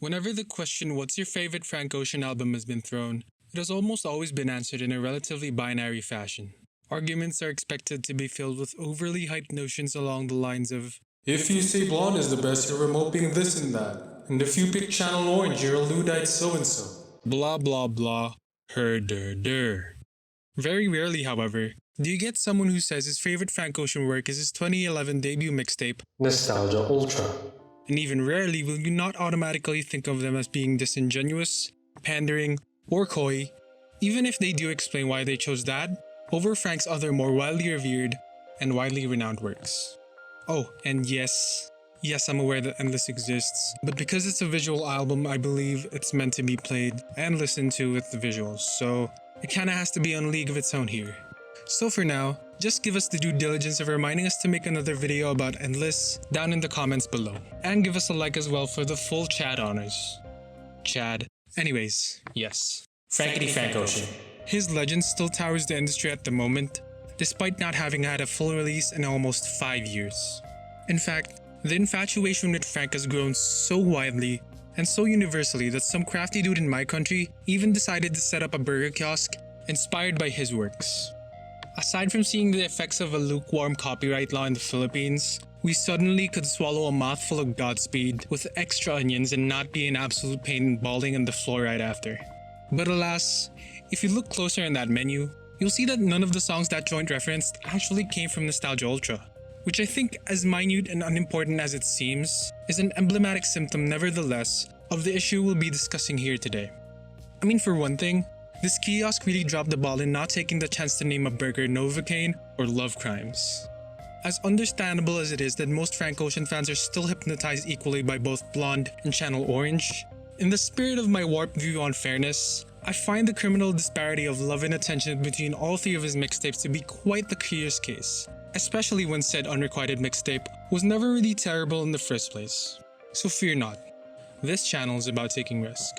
Whenever the question, what's your favorite Frank Ocean album, has been thrown, it has almost always been answered in a relatively binary fashion. Arguments are expected to be filled with overly hyped notions along the lines of, if you say Blonde is the best, you're remoting this and that. And if you pick Channel Orange, you're a Luddite so-and-so. Blah blah blah. Her. Very rarely, however, do you get someone who says his favorite Frank Ocean work is his 2011 debut mixtape, Nostalgia Ultra. And even rarely will you not automatically think of them as being disingenuous, pandering, or coy, even if they do explain why they chose that over Frank's other more widely revered and widely renowned works. Oh, and yes, I'm aware that Endless exists, but because it's a visual album, I believe it's meant to be played and listened to with the visuals, so it kinda has to be on a league of its own here. So for now, just give us the due diligence of reminding us to make another video about Endless down in the comments below. And give us a like as well for the full Chad honors. Chad. Anyways, yes. Frankity Frank Ocean. His legend still towers the industry at the moment, despite not having had a full release in almost 5 years. In fact, the infatuation with Frank has grown so widely and so universally that some crafty dude in my country even decided to set up a burger kiosk inspired by his works. Aside from seeing the effects of a lukewarm copyright law in the Philippines, we suddenly could swallow a mouthful of Godspeed with extra onions and not be in absolute pain bawling on the floor right after. But alas, if you look closer in that menu, you'll see that none of the songs that joint referenced actually came from Nostalgia Ultra, which I think, as minute and unimportant as it seems, is an emblematic symptom nevertheless of the issue we'll be discussing here today. I mean, for one thing, this kiosk really dropped the ball in not taking the chance to name a burger Novocaine or Love Crimes. As understandable as it is that most Frank Ocean fans are still hypnotized equally by both Blonde and Channel Orange, in the spirit of my warped view on fairness, I find the criminal disparity of love and attention between all three of his mixtapes to be quite the curious case, especially when said unrequited mixtape was never really terrible in the first place. So fear not, this channel is about taking risk.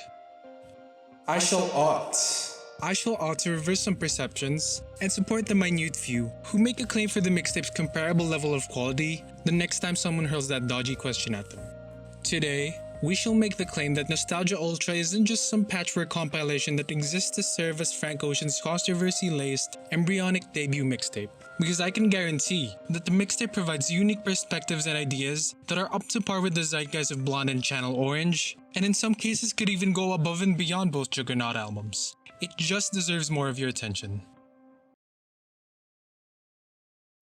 I shall ought to reverse some perceptions and support the minute few who make a claim for the mixtape's comparable level of quality the next time someone hurls that dodgy question at them. Today, we shall make the claim that Nostalgia Ultra isn't just some patchwork compilation that exists to serve as Frank Ocean's controversy-laced, embryonic debut mixtape, because I can guarantee that the mixtape provides unique perspectives and ideas that are up to par with the zeitgeist of Blonde and Channel Orange, and in some cases could even go above and beyond both juggernaut albums. It just deserves more of your attention.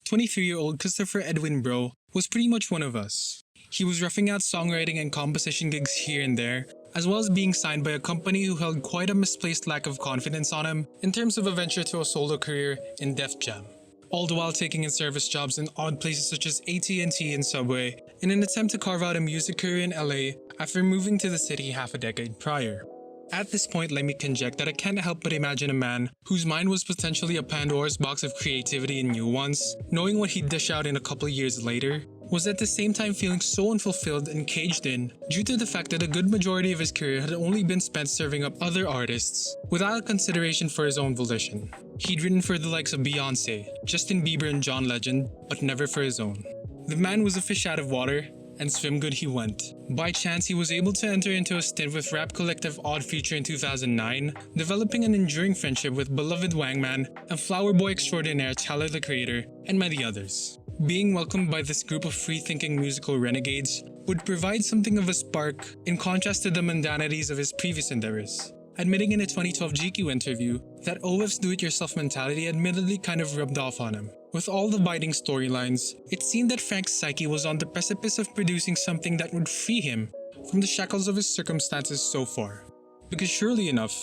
23-year-old Christopher Edwin Bro was pretty much one of us. He was roughing out songwriting and composition gigs here and there, as well as being signed by a company who held quite a misplaced lack of confidence on him in terms of a venture to a solo career in Def Jam, all the while taking in service jobs in odd places such as AT&T and Subway in an attempt to carve out a music career in LA after moving to the city half a decade prior. At this point, let me conject that I can't help but imagine a man whose mind was potentially a Pandora's box of creativity and nuance, knowing what he'd dish out in a couple years later, was at the same time feeling so unfulfilled and caged in due to the fact that a good majority of his career had only been spent serving up other artists without a consideration for his own volition. He'd written for the likes of Beyonce, Justin Bieber and John Legend, but never for his own. The man was a fish out of water, and swim good he went. By chance, he was able to enter into a stint with rap collective Odd Future in 2009, developing an enduring friendship with beloved Wangman and Flower Boy extraordinaire Tyler the Creator, and many others. Being welcomed by this group of free-thinking musical renegades would provide something of a spark in contrast to the mundanities of his previous endeavors, admitting in a 2012 GQ interview that OF's do-it-yourself mentality admittedly kind of rubbed off on him. With all the biting storylines, it seemed that Frank's psyche was on the precipice of producing something that would free him from the shackles of his circumstances so far. Because surely enough,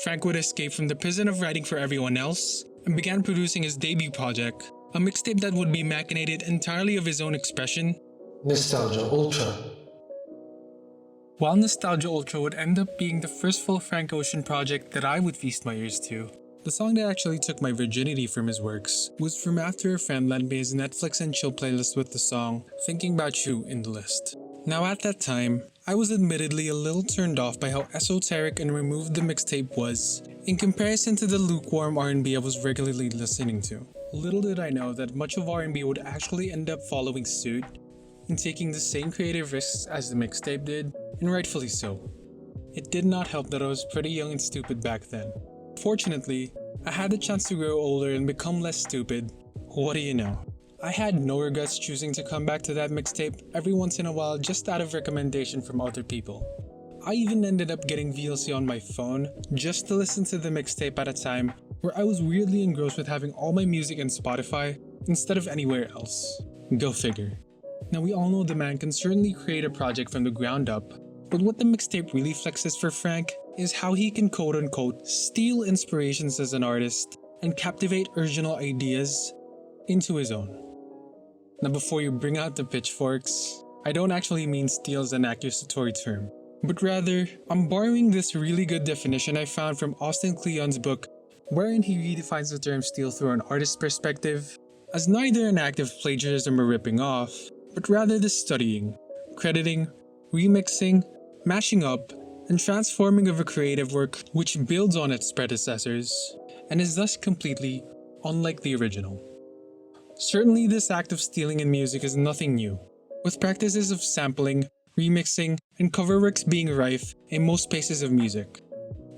Frank would escape from the prison of writing for everyone else and began producing his debut project, a mixtape that would be machinated entirely of his own expression, Nostalgia Ultra. While Nostalgia Ultra would end up being the first full Frank Ocean project that I would feast my ears to, the song that actually took my virginity from his works was from after a friend lent me his Netflix and chill playlist with the song Thinking About You in the list. Now at that time, I was admittedly a little turned off by how esoteric and removed the mixtape was in comparison to the lukewarm R&B I was regularly listening to. Little did I know that much of R&B would actually end up following suit and taking the same creative risks as the mixtape did, and rightfully so. It did not help that I was pretty young and stupid back then. Fortunately, I had the chance to grow older and become less stupid. What do you know? I had no regrets choosing to come back to that mixtape every once in a while just out of recommendation from other people. I even ended up getting VLC on my phone just to listen to the mixtape at a time where I was weirdly engrossed with having all my music in Spotify instead of anywhere else. Go figure. Now we all know the man can certainly create a project from the ground up, but what the mixtape really flexes for Frank is how he can quote-unquote steal inspirations as an artist and captivate original ideas into his own. Now before you bring out the pitchforks, I don't actually mean steal as an accusatory term, but rather, I'm borrowing this really good definition I found from Austin Kleon's book, wherein he redefines the term steal through an artist's perspective as neither an act of plagiarism or ripping off, but rather the studying, crediting, remixing, mashing up, and transforming of a creative work which builds on its predecessors, and is thus completely unlike the original. Certainly this act of stealing in music is nothing new, with practices of sampling, remixing, and cover works being rife in most spaces of music.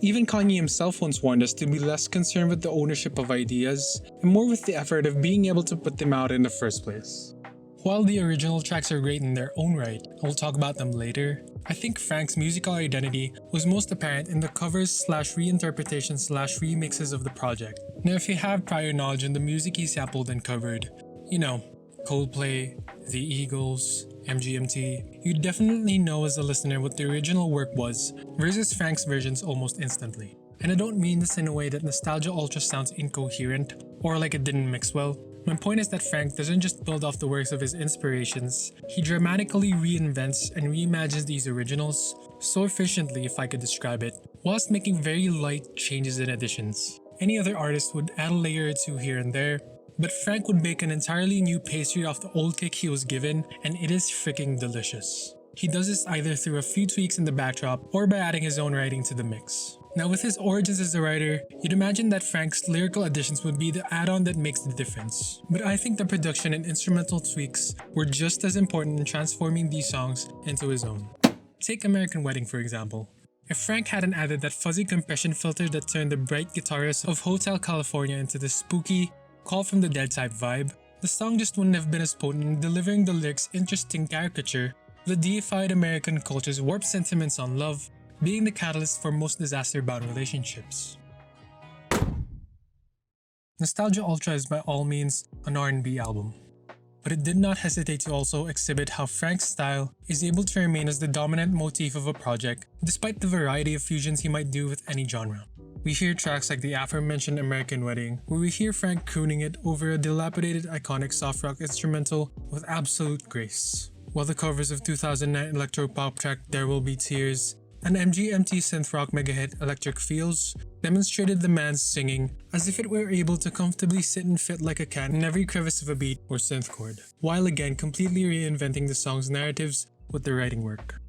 Even Kanye himself once warned us to be less concerned with the ownership of ideas and more with the effort of being able to put them out in the first place. While the original tracks are great in their own right, and we'll talk about them later, I think Frank's musical identity was most apparent in the covers / reinterpretations / remixes of the project. Now if you have prior knowledge in the music he sampled and covered, you know, Coldplay, The Eagles, MGMT, you definitely know as a listener what the original work was versus Frank's versions almost instantly. And I don't mean this in a way that Nostalgia Ultra sounds incoherent or like it didn't mix well. My point is that Frank doesn't just build off the works of his inspirations, he dramatically reinvents and reimagines these originals so efficiently, if I could describe it, whilst making very light changes and additions. Any other artist would add a layer or two here and there, but Frank would make an entirely new pastry off the old cake he was given, and it is freaking delicious. He does this either through a few tweaks in the backdrop or by adding his own writing to the mix. Now with his origins as a writer, you'd imagine that Frank's lyrical additions would be the add-on that makes the difference. But I think the production and instrumental tweaks were just as important in transforming these songs into his own. Take American Wedding for example. If Frank hadn't added that fuzzy compression filter that turned the bright guitarist of Hotel California into the spooky, Call from the Dead type vibe, the song just wouldn't have been as potent in delivering the lyrics' interesting caricature of the deified American culture's warped sentiments on love, being the catalyst for most disaster-bound relationships. Nostalgia Ultra is by all means an R&B album, but it did not hesitate to also exhibit how Frank's style is able to remain as the dominant motif of a project despite the variety of fusions he might do with any genre. We hear tracks like the aforementioned American Wedding, where we hear Frank crooning it over a dilapidated iconic soft rock instrumental with absolute grace, while the covers of 2009 electropop track There Will Be Tears and MGMT synth rock mega hit Electric Feels demonstrated the man's singing as if it were able to comfortably sit and fit like a cat in every crevice of a beat or synth chord, while again completely reinventing the song's narratives with the writing work.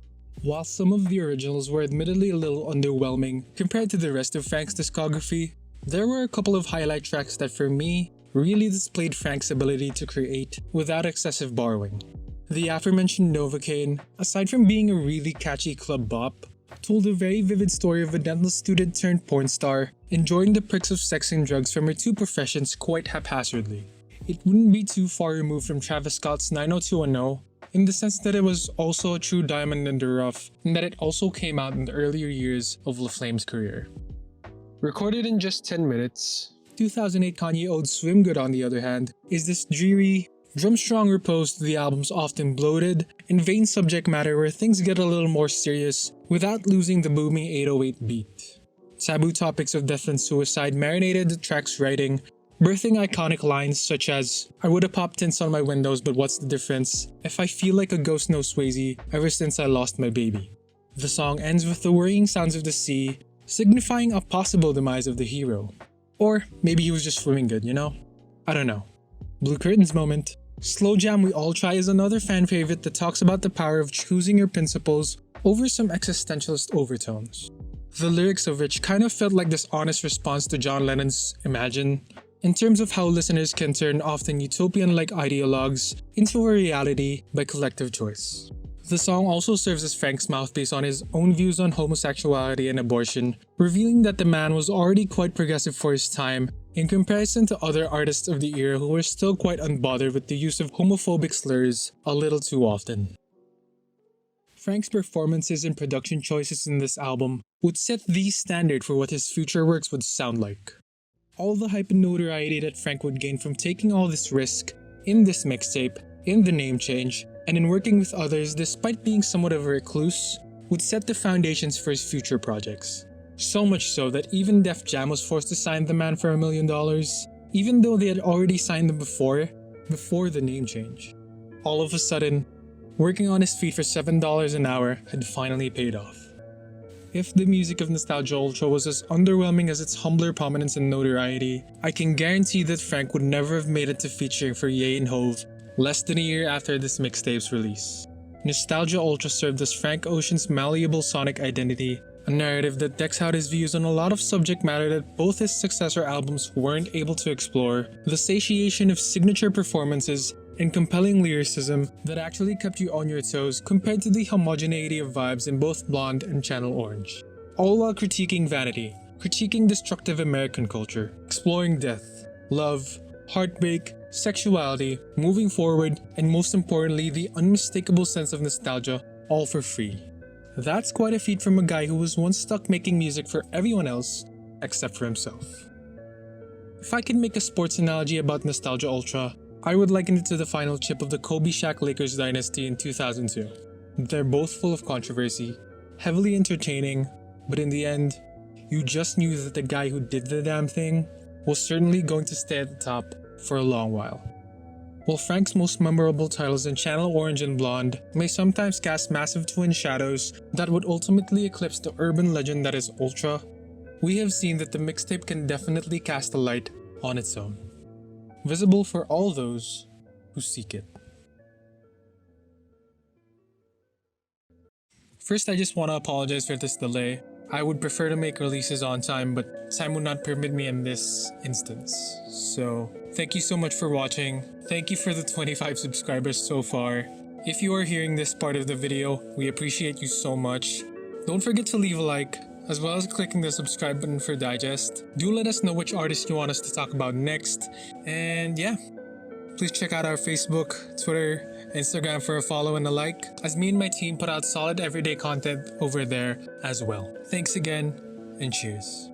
While some of the originals were admittedly a little underwhelming compared to the rest of Frank's discography, there were a couple of highlight tracks that for me really displayed Frank's ability to create without excessive borrowing. The aforementioned Novocaine, aside from being a really catchy club bop, told a very vivid story of a dental student turned porn star enjoying the perks of sex and drugs from her two professions quite haphazardly. It wouldn't be too far removed from Travis Scott's 90210 in the sense that it was also a true diamond in the rough and that it also came out in the earlier years of LaFlame's career. Recorded in just 10 minutes, 2008 Kanye Ode Swim Good on the other hand is this dreary, drum-strong repose to the album's often bloated and vain subject matter where things get a little more serious without losing the booming 808 beat. Taboo topics of death and suicide marinated the track's writing, birthing iconic lines such as, "I would've popped tints on my windows, but what's the difference? If I feel like a ghost, no Swayze, ever since I lost my baby." The song ends with the worrying sounds of the sea, signifying a possible demise of the hero. Or maybe he was just swimming good, you know? I don't know. Blue Curtains moment. Slow Jam We All Try is another fan favorite that talks about the power of choosing your principles over some existentialist overtones. The lyrics of which kind of felt like this honest response to John Lennon's Imagine, in terms of how listeners can turn often utopian-like ideologues into a reality by collective choice. The song also serves as Frank's mouthpiece on his own views on homosexuality and abortion, revealing that the man was already quite progressive for his time in comparison to other artists of the era who were still quite unbothered with the use of homophobic slurs a little too often. Frank's performances and production choices in this album would set the standard for what his future works would sound like. All the hype and notoriety that Frank would gain from taking all this risk in this mixtape, in the name change, and in working with others despite being somewhat of a recluse, would set the foundations for his future projects. So much so that even Def Jam was forced to sign the man for $1 million, even though they had already signed him before the name change. All of a sudden, working on his feet for $7 an hour had finally paid off. If the music of Nostalgia Ultra was as underwhelming as its humbler prominence and notoriety, I can guarantee that Frank would never have made it to featuring for Ye and Hove less than a year after this mixtape's release. Nostalgia Ultra served as Frank Ocean's malleable sonic identity, a narrative that decks out his views on a lot of subject matter that both his successor albums weren't able to explore, the satiation of signature performances, and compelling lyricism that actually kept you on your toes compared to the homogeneity of vibes in both Blonde and Channel Orange. All while critiquing vanity, critiquing destructive American culture, exploring death, love, heartbreak, sexuality, moving forward, and most importantly, the unmistakable sense of nostalgia, all for free. That's quite a feat from a guy who was once stuck making music for everyone else except for himself. If I can make a sports analogy about Nostalgia Ultra, I would liken it to the final chip of the Kobe-Shaq Lakers dynasty in 2002. They're both full of controversy, heavily entertaining, but in the end, you just knew that the guy who did the damn thing was certainly going to stay at the top for a long while. While Frank's most memorable titles in Channel Orange and Blonde may sometimes cast massive twin shadows that would ultimately eclipse the urban legend that is Ultra, we have seen that the mixtape can definitely cast a light on its own, visible for all those who seek it. First, I just want to apologize for this delay. I would prefer to make releases on time, but time would not permit me in this instance. So, thank you so much for watching. Thank you for the 25 subscribers so far. If you are hearing this part of the video, we appreciate you so much. Don't forget to leave a like, as well as clicking the subscribe button for digest. Do let us know which artists you want us to talk about next. And yeah, please check out our Facebook, Twitter, Instagram for a follow and a like, as me and my team put out solid everyday content over there as well. Thanks again, and cheers.